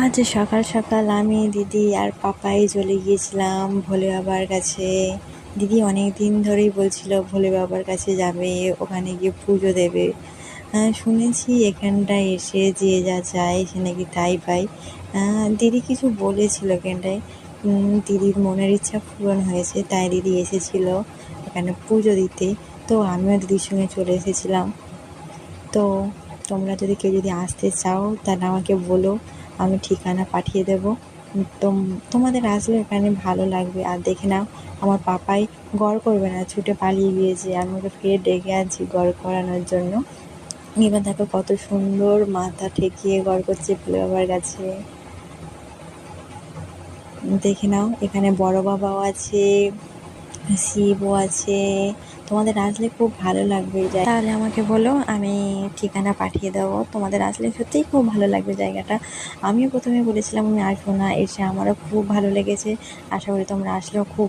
আজ সকাল সকাল আমি, দিদি আর পাপাই চলে গিয়েছিলাম ভোলে বাবার কাছে। দিদি অনেক দিন ধরেই বলছিল ভোলে বাবার কাছে যাবে, ওখানে গিয়ে পুজো দেবে। শুনেছি এখানটায় এসে যে যা চায় সে নাকি তাই পায়। দিদি কিছু বলেছিল এখানটায়। দিদির মনের ইচ্ছা পূরণ হয়েছে, তাই দিদি এসেছিল এখানে পুজো দিতে। তো আমিও দিদির সঙ্গে চলে এসেছিলাম। তো তোমরা কেউ যদি আসতে চাও তাহলে আমাকে বলো, আমি ঠিকানা পাঠিয়ে দেবো। তোমাদের আসলে এখানে ভালো লাগবে। আর দেখে নাও, আমার পাপাই গড় করবে না, ছুটে পালিয়ে গিয়েছে। আমি ওকে ফিরে ডেকে আনছি গড় করানোর জন্য। এবার দেখো কত সুন্দর মাথা ঠেকিয়ে গড় করছে ভোলে বাবার কাছে। দেখে নাও, এখানে বড় বাবাও আছে, শিবও আছে। তোমাদের আসলে খুব ভালো লাগবে। তাহলে আমাকে বলো, আমি ঠিকানা পাঠিয়ে দেবো। তোমাদের আসলে সত্যিই খুব ভালো লাগবে জায়গাটা। আমিও প্রথমে বলেছিলাম আমি আসবো না, এসে আমারও খুব ভালো লেগেছে। আশা করি তোমরা আসলেও খুব